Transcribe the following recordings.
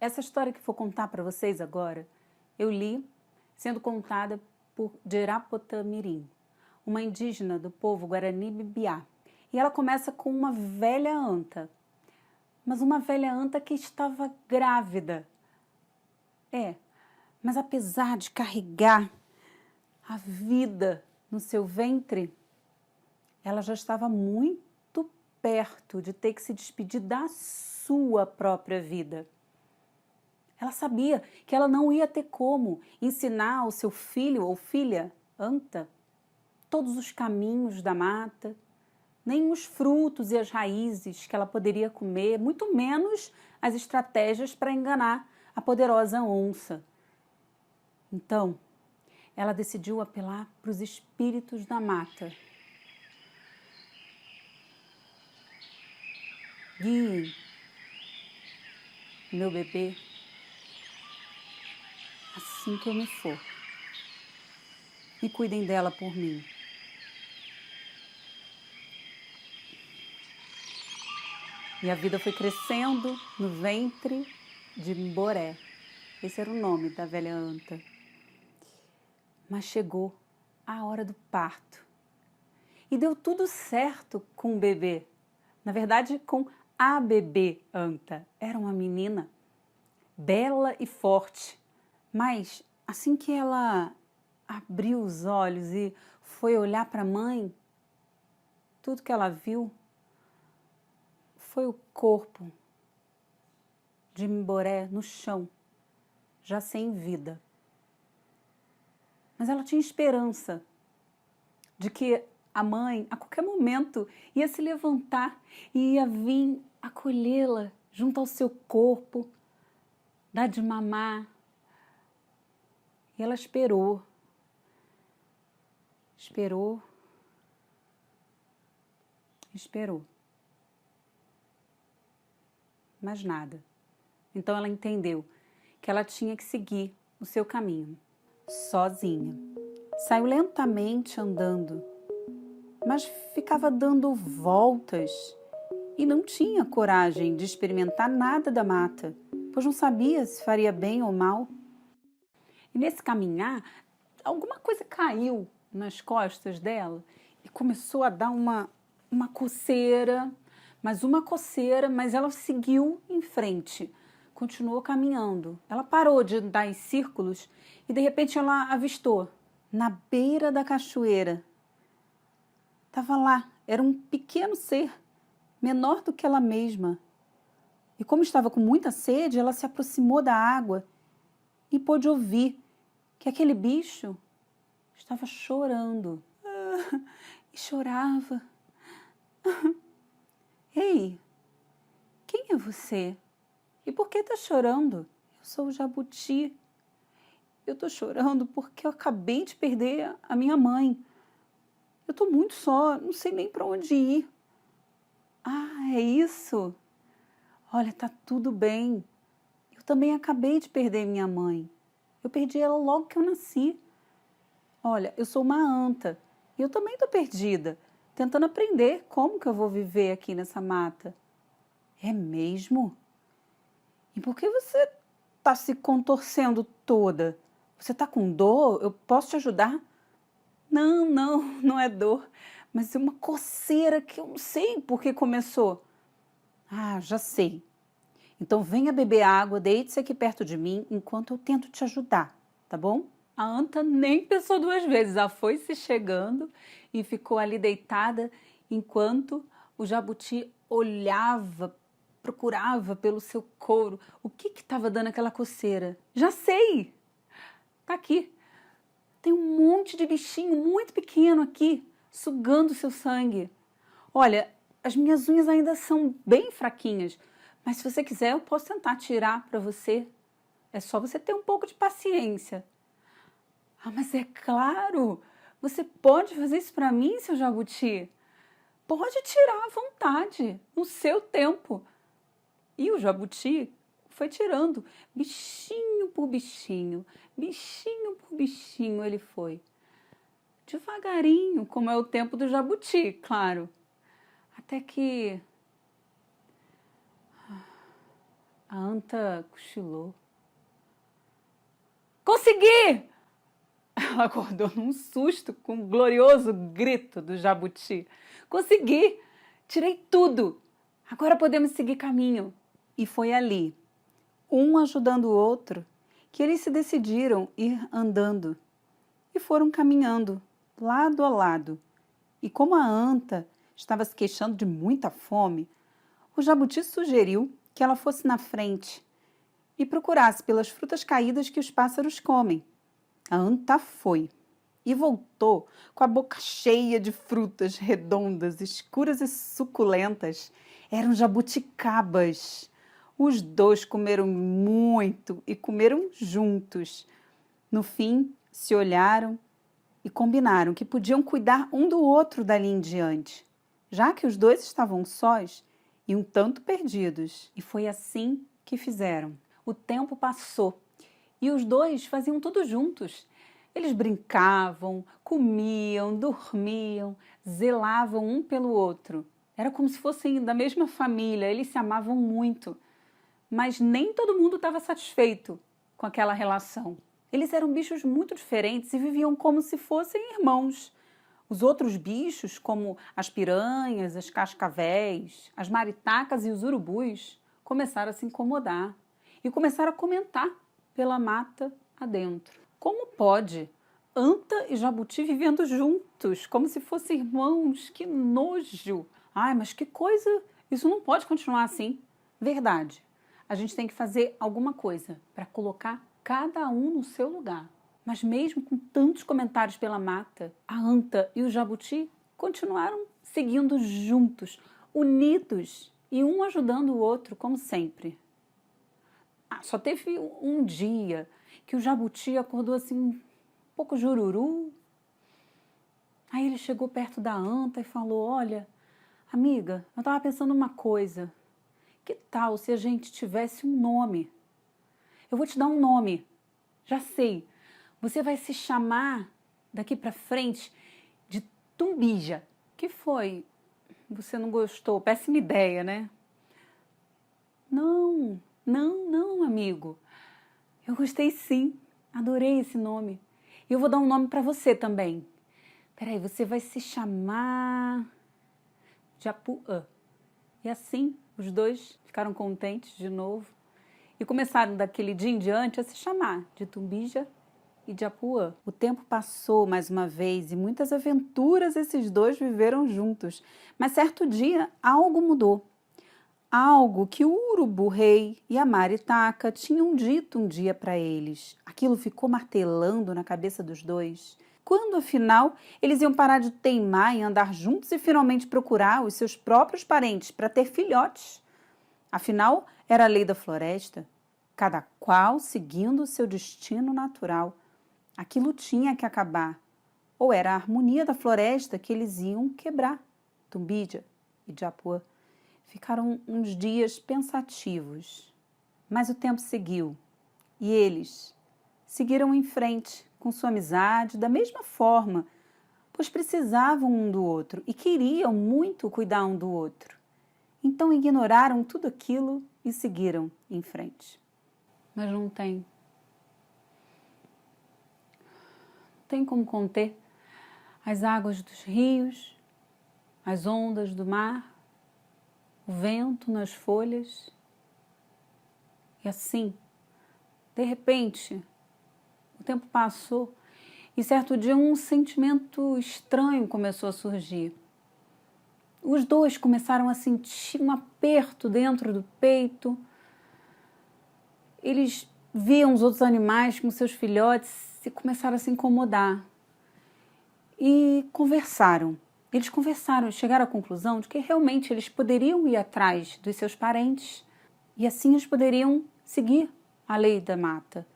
Essa história que vou contar para vocês agora, eu li sendo contada por Jerapotamirim, uma indígena do povo Guarani-Bibiá. E ela começa com uma velha anta, mas uma velha anta que estava grávida. Mas apesar de carregar a vida no seu ventre, ela já estava muito perto de ter que se despedir da sua própria vida. Ela sabia que ela não ia ter como ensinar ao seu filho ou filha, anta, todos os caminhos da mata, nem os frutos e as raízes que ela poderia comer, muito menos as estratégias para enganar a poderosa onça. Então, ela decidiu apelar para os espíritos da mata. Guiem meu bebê assim que eu me for. E cuidem dela por mim. E a vida foi crescendo no ventre de Mboré. Esse era o nome da velha anta. Mas chegou a hora do parto. E deu tudo certo com o bebê. Na verdade, com a bebê anta. Era uma menina bela e forte. Mas assim que ela abriu os olhos e foi olhar para a mãe, tudo que ela viu foi o corpo de Mboré no chão, já sem vida. Mas ela tinha esperança de que a mãe, a qualquer momento, ia se levantar e ia vir acolhê-la junto ao seu corpo, dar de mamar. E ela esperou. Esperou. Mas nada. Então ela entendeu que ela tinha que seguir o seu caminho, sozinha. Saiu lentamente andando, mas ficava dando voltas e não tinha coragem de experimentar nada da mata, pois não sabia se faria bem ou mal. E nesse caminhar, alguma coisa caiu nas costas dela e começou a dar uma coceira, mas ela seguiu em frente, continuou caminhando. Ela parou de andar em círculos e de repente ela avistou, na beira da cachoeira. Estava lá, era um pequeno ser, menor do que ela mesma. E como estava com muita sede, ela se aproximou da água e pôde ouvir que aquele bicho estava chorando. E chorava. Ei, quem é você? E por que está chorando? Eu sou o Jabuti. Eu estou chorando porque eu acabei de perder a minha mãe. Eu estou muito só, não sei nem para onde ir. Ah, é isso? Olha, tá tudo bem. Eu também acabei de perder minha mãe. Eu perdi ela logo que eu nasci. Olha, eu sou uma anta e eu também estou perdida, tentando aprender como que eu vou viver aqui nessa mata. É mesmo? E por que você está se contorcendo toda? Você está com dor? Eu posso te ajudar? Não, não é dor, mas é uma coceira que eu não sei por que começou. Ah, já sei. Então venha beber água, deite-se aqui perto de mim enquanto eu tento te ajudar, tá bom? A anta nem pensou duas vezes, ela foi se chegando e ficou ali deitada enquanto o jabuti olhava, procurava pelo seu couro. O que estava dando aquela coceira? Já sei! Tá aqui. Tem um monte de bichinho muito pequeno aqui, sugando seu sangue. Olha, as minhas unhas ainda são bem fraquinhas, mas se você quiser eu posso tentar tirar para você. É só você ter um pouco de paciência. Ah, mas é claro! Você pode fazer isso para mim, seu jabuti? Pode tirar à vontade, no seu tempo. E o jabuti foi tirando, bichinho por bichinho ele foi. Devagarinho, como é o tempo do jabuti, claro. Até que A anta cochilou. Consegui! Ela acordou num susto com um glorioso grito do jabuti. Consegui! Tirei tudo! Agora podemos seguir caminho. E foi ali, um ajudando o outro, que eles se decidiram ir andando. E foram caminhando, lado a lado. E como a anta estava se queixando de muita fome, o jabuti sugeriu que ela fosse na frente e procurasse pelas frutas caídas que os pássaros comem. A anta foi e voltou com a boca cheia de frutas redondas, escuras e suculentas. Eram jabuticabas. Os dois comeram muito e comeram juntos. No fim, se olharam e combinaram que podiam cuidar um do outro dali em diante, já que os dois estavam sós e um tanto perdidos. E foi assim que fizeram. O tempo passou e os dois faziam tudo juntos. Eles brincavam, comiam, dormiam, zelavam um pelo outro. Era como se fossem da mesma família, eles se amavam muito. Mas nem todo mundo estava satisfeito com aquela relação. Eles eram bichos muito diferentes e viviam como se fossem irmãos. Os outros bichos, como as piranhas, as cascavéis, as maritacas e os urubus, começaram a se incomodar e começaram a comentar pela mata adentro. Como pode? Anta e jabuti vivendo juntos, como se fossem irmãos. Que nojo! Ai, mas que coisa! Isso não pode continuar assim. Verdade. A gente tem que fazer alguma coisa para colocar cada um no seu lugar. Mas mesmo com tantos comentários pela mata, a anta e o jabuti continuaram seguindo juntos, unidos e um ajudando o outro, como sempre. Só teve um dia que o jabuti acordou assim um pouco jururu. Aí ele chegou perto da anta e falou: olha, amiga, eu estava pensando uma coisa. Que tal se a gente tivesse um nome? Eu vou te dar um nome. Já sei. Você vai se chamar daqui para frente de Tumbija. Que foi? Você não gostou? Péssima ideia, né? Não, amigo. Eu gostei sim. Adorei esse nome. E eu vou dar um nome para você também. Peraí, você vai se chamar Japuã. E assim, os dois ficaram contentes de novo e começaram daquele dia em diante a se chamar de Tumbija e Japuã. O tempo passou mais uma vez e muitas aventuras esses dois viveram juntos. Mas certo dia algo mudou. Algo que o urubu-rei e a maritaca tinham dito um dia para eles. Aquilo ficou martelando na cabeça dos dois. Quando, afinal, eles iam parar de teimar em andar juntos e finalmente procurar os seus próprios parentes para ter filhotes? Afinal, era a lei da floresta, cada qual seguindo o seu destino natural. Aquilo tinha que acabar, ou era a harmonia da floresta que eles iam quebrar. Tumbija e Japuã ficaram uns dias pensativos, mas o tempo seguiu e eles seguiram em frente com sua amizade da mesma forma, pois precisavam um do outro e queriam muito cuidar um do outro. Então ignoraram tudo aquilo e seguiram em frente. Mas não tem como conter as águas dos rios, as ondas do mar, o vento nas folhas. E assim, de repente, o tempo passou e certo dia um sentimento estranho começou a surgir. Os dois começaram a sentir um aperto dentro do peito. Eles viam os outros animais com seus filhotes e começaram a se incomodar. E conversaram. Eles conversaram e chegaram à conclusão de que realmente eles poderiam ir atrás dos seus parentes e assim eles poderiam seguir a lei da mata.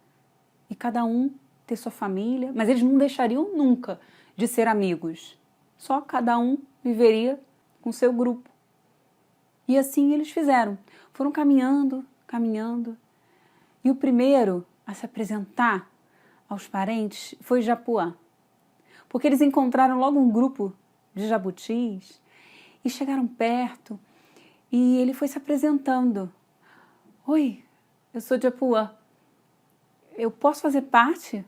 E cada um ter sua família, mas eles não deixariam nunca de ser amigos. Só cada um viveria com seu grupo. E assim eles fizeram. Foram caminhando, caminhando. E o primeiro a se apresentar aos parentes foi Japuã. Porque eles encontraram logo um grupo de jabutis e chegaram perto e ele foi se apresentando. Oi, eu sou de Apuã. Eu posso fazer parte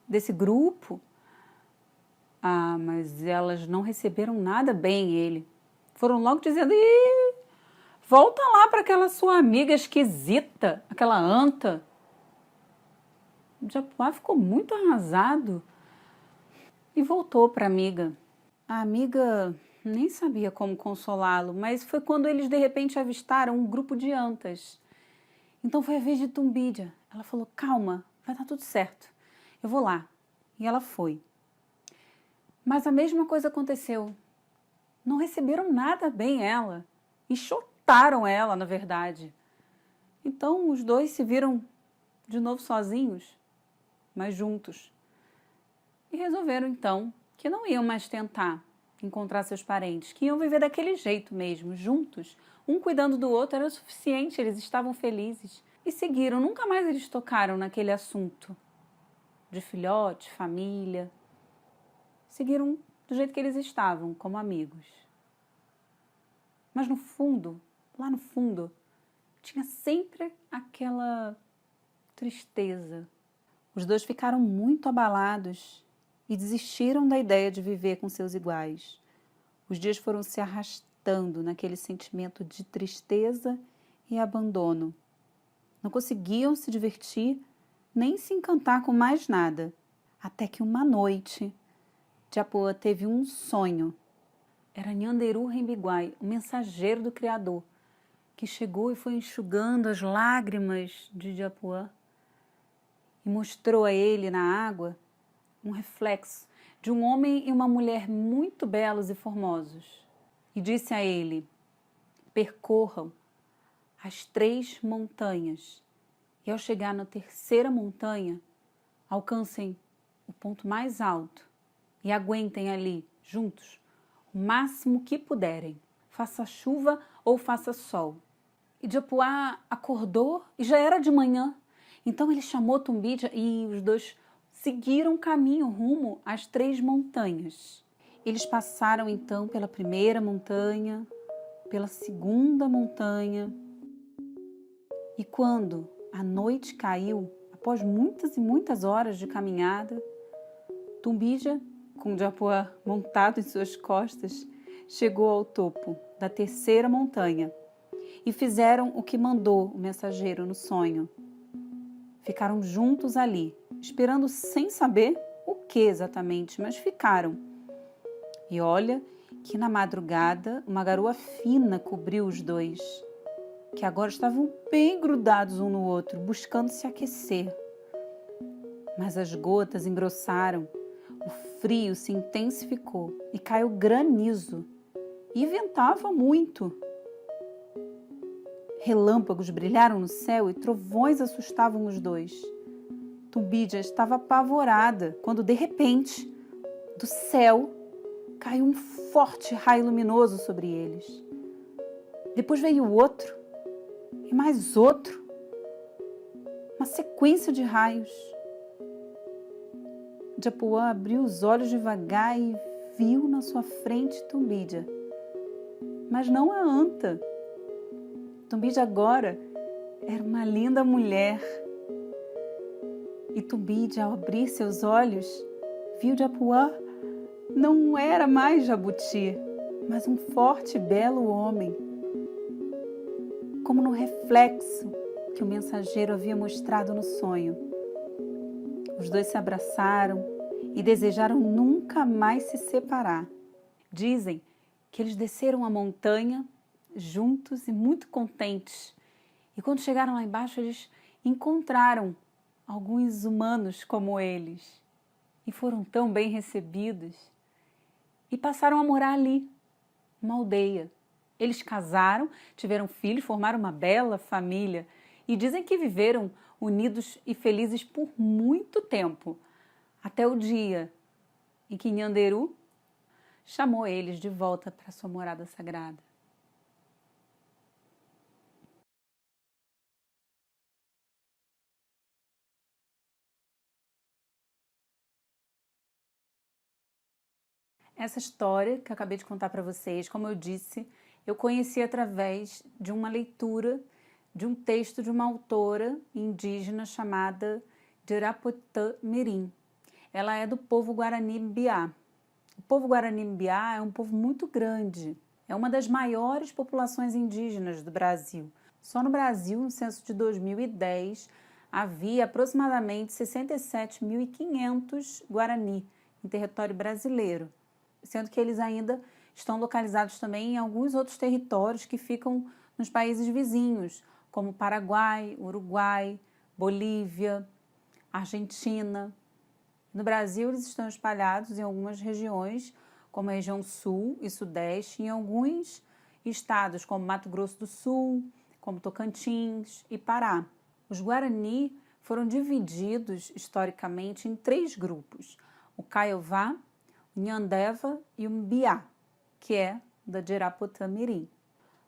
desse grupo? Ah, mas elas não receberam nada bem ele. Foram logo dizendo, ih, volta lá para aquela sua amiga esquisita, aquela anta. O Japuá ficou muito arrasado e voltou para a amiga. A amiga nem sabia como consolá-lo, mas foi quando eles de repente avistaram um grupo de antas. Então foi a vez de Tumbídia. Ela falou, calma, vai dar tudo certo. Eu vou lá. E ela foi. Mas a mesma coisa aconteceu. Não receberam nada bem ela. Enxotaram ela, na verdade. Então os dois se viram de novo sozinhos, mas juntos. E resolveram então que não iam mais tentar encontrar seus parentes, que iam viver daquele jeito mesmo, juntos. Um cuidando do outro era o suficiente, eles estavam felizes. E seguiram, nunca mais eles tocaram naquele assunto de filhote, família. Seguiram do jeito que eles estavam, como amigos. Mas no fundo, lá no fundo, tinha sempre aquela tristeza. Os dois ficaram muito abalados e desistiram da ideia de viver com seus iguais. Os dias foram se arrastando naquele sentimento de tristeza e abandono. Não conseguiam se divertir nem se encantar com mais nada. Até que uma noite, Japuã teve um sonho. Era Nhanderu Rembiguai, o mensageiro do Criador, que chegou e foi enxugando as lágrimas de Japuã e mostrou a ele na água um reflexo de um homem e uma mulher muito belos e formosos. E disse a ele, percorram as 3 montanhas e ao chegar na 3ª montanha, alcancem o ponto mais alto e aguentem ali, juntos, o máximo que puderem, faça chuva ou faça sol. E Japuá acordou e já era de manhã. Então ele chamou Tumbídia e os dois seguiram o caminho rumo às 3 montanhas. Eles passaram então pela 1ª montanha, pela 2ª montanha. E quando a noite caiu, após muitas e muitas horas de caminhada, Tumbídia, com Japuá montado em suas costas, chegou ao topo da 3ª montanha e fizeram o que mandou o mensageiro no sonho. Ficaram juntos ali, esperando sem saber o que exatamente, mas ficaram. E olha que na madrugada uma garoa fina cobriu os dois, que agora estavam bem grudados um no outro, buscando se aquecer. Mas as gotas engrossaram, o frio se intensificou e caiu granizo, e ventava muito. Relâmpagos brilharam no céu e trovões assustavam os dois. Tumbídia estava apavorada quando, de repente, do céu caiu um forte raio luminoso sobre eles. Depois veio outro e mais outro, uma sequência de raios. Japuã abriu os olhos devagar e viu na sua frente Tumbídia, mas não a anta. Tumbídia agora era uma linda mulher. E Tumbídia, ao abrir seus olhos, viu Japuã não era mais Jabuti, mas um forte e belo homem. Como no reflexo que o mensageiro havia mostrado no sonho. Os dois se abraçaram e desejaram nunca mais se separar. Dizem que eles desceram a montanha juntos e muito contentes. E quando chegaram lá embaixo, eles encontraram alguns humanos como eles. E foram tão bem recebidos. E passaram a morar ali, numa aldeia. Eles casaram, tiveram filhos, formaram uma bela família. E dizem que viveram unidos e felizes por muito tempo. Até o dia em que Nhanderu chamou eles de volta para sua morada sagrada. Essa história que eu acabei de contar para vocês, como eu disse, eu conheci através de uma leitura de um texto de uma autora indígena chamada Diraputã Mirim. Ela é do povo Guarani-Mbiá. O povo Guarani-Mbiá é um povo muito grande, é uma das maiores populações indígenas do Brasil. Só no Brasil, no censo de 2010, havia aproximadamente 67.500 Guarani em território brasileiro, sendo que eles ainda estão localizados também em alguns outros territórios que ficam nos países vizinhos, como Paraguai, Uruguai, Bolívia, Argentina. No Brasil, eles estão espalhados em algumas regiões, como a região sul e sudeste, em alguns estados, como Mato Grosso do Sul, como Tocantins e Pará. Os Guarani foram divididos historicamente em 3 grupos: o Caiová, o Nhandeva e o Mbiá, que é da Diraputã Mirim.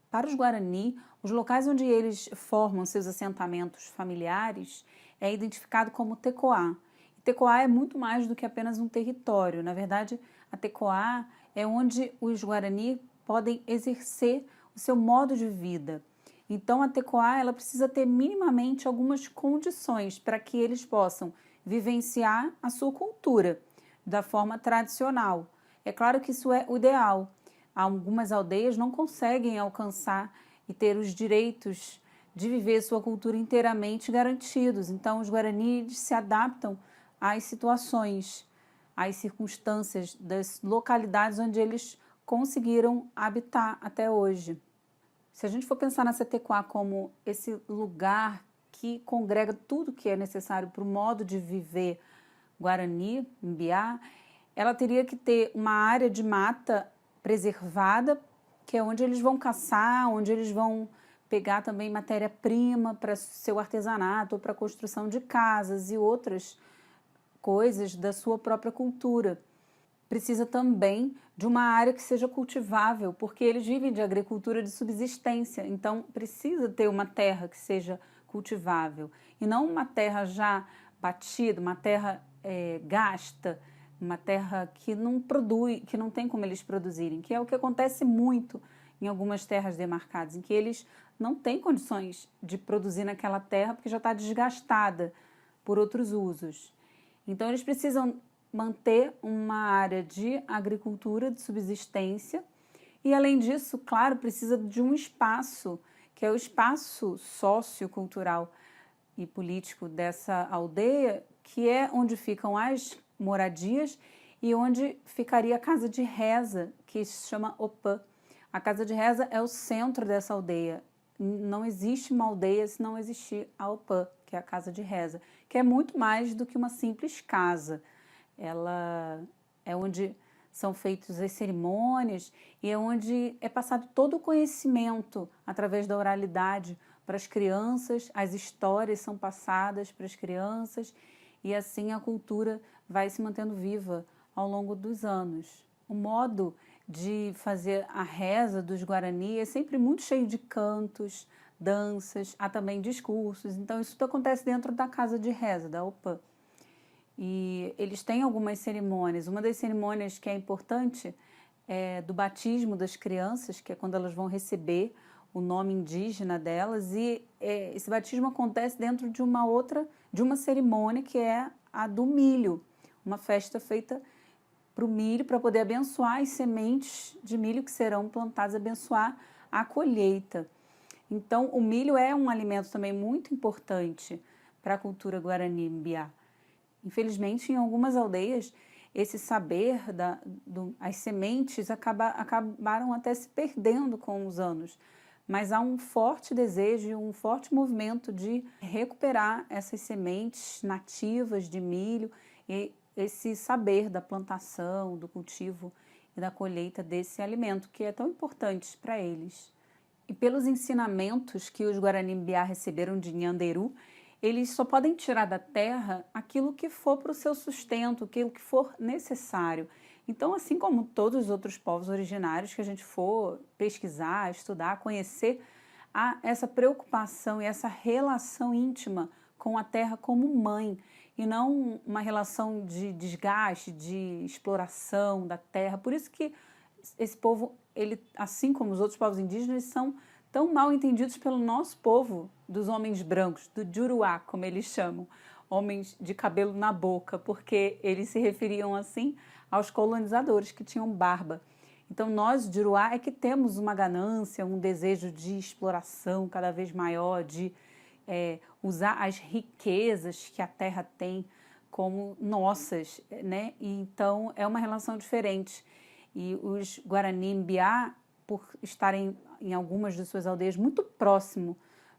Para os Guarani, os locais onde eles formam seus assentamentos familiares é identificado como Tecoá. E Tecoá é muito mais do que apenas um território. Na verdade, a Tecoá é onde os Guarani podem exercer o seu modo de vida. Então, a Tecoá ela precisa ter minimamente algumas condições para que eles possam vivenciar a sua cultura da forma tradicional. É claro que isso é o ideal. Algumas aldeias não conseguem alcançar e ter os direitos de viver sua cultura inteiramente garantidos. Então, os Guarani se adaptam às situações, às circunstâncias das localidades onde eles conseguiram habitar até hoje. Se a gente for pensar na Tecoá como esse lugar que congrega tudo que é necessário para o modo de viver Guarani, Mbiá, ela teria que ter uma área de mata preservada, que é onde eles vão caçar, onde eles vão pegar também matéria-prima para seu artesanato ou para a construção de casas e outras coisas da sua própria cultura. Precisa também de uma área que seja cultivável, porque eles vivem de agricultura de subsistência, então precisa ter uma terra que seja cultivável e não uma terra já batida, uma terra gasta, uma terra que não produz, que não tem como eles produzirem, que é o que acontece muito em algumas terras demarcadas, em que eles não têm condições de produzir naquela terra porque já está desgastada por outros usos. Então eles precisam manter uma área de agricultura de subsistência e, além disso, claro, precisa de um espaço, que é o espaço sociocultural e político dessa aldeia, que é onde ficam as moradias e onde ficaria a casa de reza, que se chama Opã. A casa de reza é o centro dessa aldeia. Não existe uma aldeia se não existir a Opã, que é a casa de reza, que é muito mais do que uma simples casa. Ela é onde são feitas as cerimônias e é onde é passado todo o conhecimento através da oralidade para as crianças, as histórias são passadas para as crianças e assim a cultura vai se mantendo viva ao longo dos anos. O modo de fazer a reza dos Guarani é sempre muito cheio de cantos, danças, há também discursos, então isso tudo acontece dentro da casa de reza, da Opã. E eles têm algumas cerimônias. Uma das cerimônias que é importante é do batismo das crianças, que é quando elas vão receber o nome indígena delas, e esse batismo acontece dentro de uma cerimônia que é a do milho, uma festa feita para o milho, para poder abençoar as sementes de milho que serão plantadas, abençoar a colheita. Então, o milho é um alimento também muito importante para a cultura Guarani-Mbiá. Infelizmente, em algumas aldeias, esse saber as sementes acabaram até se perdendo com os anos, mas há um forte desejo, um forte movimento de recuperar essas sementes nativas de milho e esse saber da plantação, do cultivo e da colheita desse alimento, que é tão importante para eles. E pelos ensinamentos que os Guarani-Mbiá receberam de Nhanderu, eles só podem tirar da terra aquilo que for para o seu sustento, aquilo que for necessário. Então, assim como todos os outros povos originários que a gente for pesquisar, estudar, conhecer, há essa preocupação e essa relação íntima com a terra como mãe, e não uma relação de desgaste, de exploração da terra. Por isso que esse povo, ele, assim como os outros povos indígenas, são tão mal entendidos pelo nosso povo, dos homens brancos, do Juruá, como eles chamam, homens de cabelo na boca, porque eles se referiam assim aos colonizadores que tinham barba. Então nós, Juruá, é que temos uma ganância, um desejo de exploração cada vez maior, de usar as riquezas que a terra tem como nossas, né? E então é uma relação diferente. E os Guarani-Mbiá, por estarem em algumas de suas aldeias muito próximo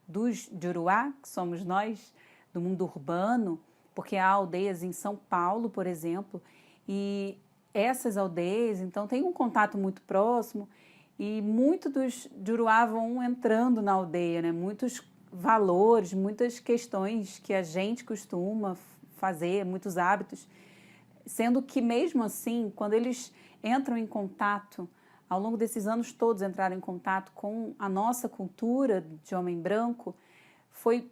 dos Juruá, que somos nós, do mundo urbano, porque há aldeias em São Paulo, por exemplo, e essas aldeias, então, têm um contato muito próximo e muitos dos Juruá vão entrando na aldeia, né? Muitos valores, muitas questões que a gente costuma fazer, muitos hábitos, sendo que mesmo assim, quando eles entram em contato, ao longo desses anos todos entraram em contato com a nossa cultura de homem branco,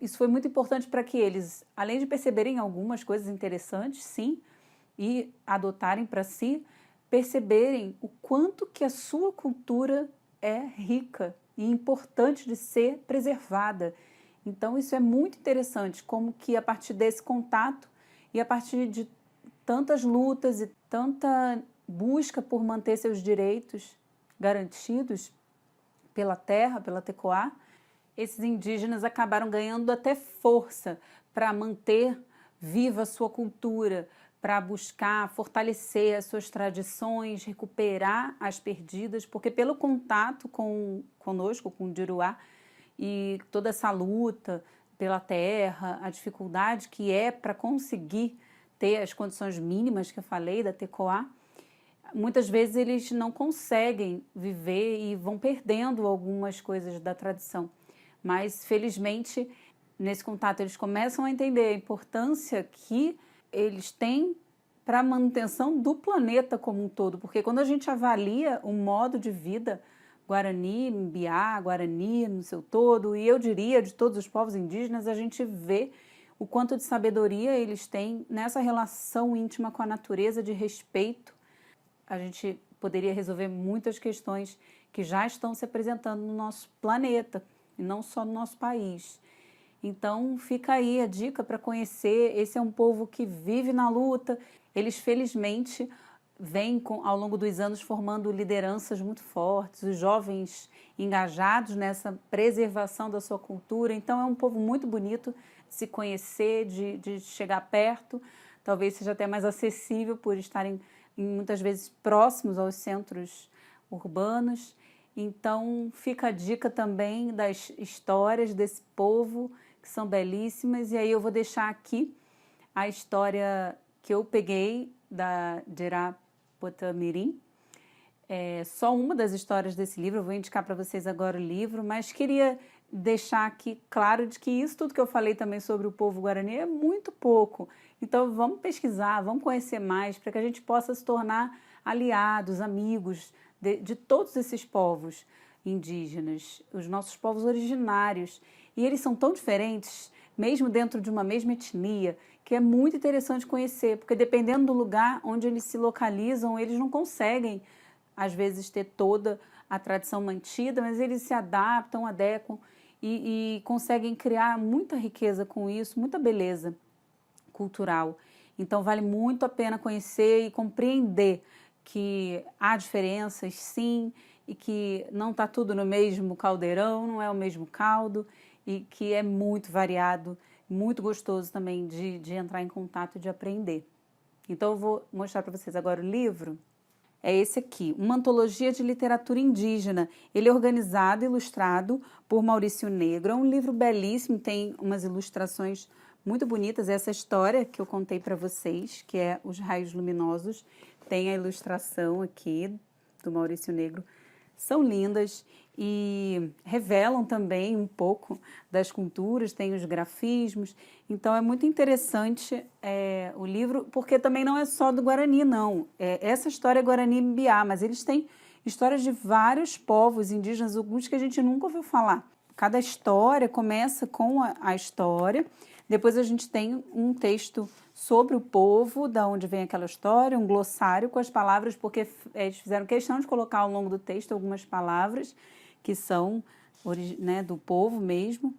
isso foi muito importante para que eles, além de perceberem algumas coisas interessantes, sim, e adotarem para si, perceberem o quanto que a sua cultura é rica e importante de ser preservada. Então isso é muito interessante, como que a partir desse contato e a partir de tantas lutas e tanta busca por manter seus direitos garantidos pela terra, pela Tecoá, esses indígenas acabaram ganhando até força para manter viva a sua cultura, para buscar fortalecer as suas tradições, recuperar as perdidas, porque pelo contato conosco, com o Juruá, e toda essa luta pela terra, a dificuldade que é para conseguir ter as condições mínimas que eu falei da Tecoá, muitas vezes eles não conseguem viver e vão perdendo algumas coisas da tradição. Mas, felizmente, nesse contato eles começam a entender a importância que eles têm para a manutenção do planeta como um todo. Porque quando a gente avalia o modo de vida Guarani, Mbiá, Guarani no seu todo, e eu diria de todos os povos indígenas, a gente vê o quanto de sabedoria eles têm nessa relação íntima com a natureza, de respeito. A gente poderia resolver muitas questões que já estão se apresentando no nosso planeta, e não só no nosso país. Então fica aí a dica para conhecer. Esse é um povo que vive na luta. Eles felizmente vêm ao longo dos anos formando lideranças muito fortes, os jovens engajados nessa preservação da sua cultura. Então é um povo muito bonito de se conhecer, de chegar perto, talvez seja até mais acessível por estarem muitas vezes próximos aos centros urbanos. Então fica a dica também das histórias desse povo, que são belíssimas. E aí eu vou deixar aqui a história que eu peguei da Dirapotamirim. É só uma das histórias desse livro, eu vou indicar para vocês agora o livro, mas queria deixar aqui claro de que isso tudo que eu falei também sobre o povo Guarani é muito pouco. Então vamos pesquisar, vamos conhecer mais, para que a gente possa se tornar aliados, amigos de todos esses povos indígenas, os nossos povos originários. E eles são tão diferentes, mesmo dentro de uma mesma etnia, que é muito interessante conhecer, porque dependendo do lugar onde eles se localizam, eles não conseguem, às vezes, ter toda a tradição mantida, mas eles se adaptam, adequam e conseguem criar muita riqueza com isso, muita beleza cultural. Então vale muito a pena conhecer e compreender que há diferenças, sim, e que não está tudo no mesmo caldeirão, não é o mesmo caldo, e que é muito variado, muito gostoso também de entrar em contato e de aprender. Então eu vou mostrar para vocês agora o livro. É esse aqui, uma antologia de literatura indígena. Ele é organizado e ilustrado por Maurício Negro. É um livro belíssimo, tem umas ilustrações muito bonitas. Essa história que eu contei para vocês, que é Os Raios Luminosos, tem a ilustração aqui do Maurício Negro. São lindas e revelam também um pouco das culturas, tem os grafismos. Então é muito interessante o livro, porque também não é só do Guarani, não. Essa história é Guarani-Mbiá, mas eles têm histórias de vários povos indígenas, alguns que a gente nunca ouviu falar. Cada história começa com a história, depois a gente tem um texto sobre o povo, da onde vem aquela história, um glossário com as palavras, porque eles fizeram questão de colocar ao longo do texto algumas palavras que são né, do povo mesmo,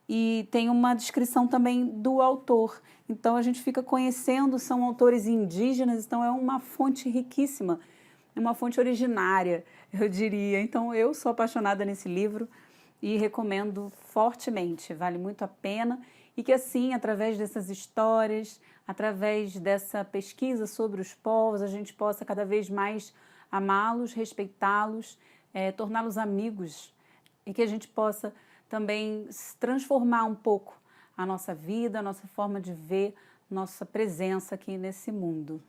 e tem uma descrição também do autor. Então a gente fica conhecendo, são autores indígenas, então é uma fonte riquíssima, é uma fonte originária, eu diria. Então eu sou apaixonada nesse livro e recomendo fortemente, vale muito a pena, e que assim, através dessas histórias, através dessa pesquisa sobre os povos, a gente possa cada vez mais amá-los, respeitá-los, torná-los amigos, e que a gente possa também transformar um pouco a nossa vida, a nossa forma de ver, nossa presença aqui nesse mundo.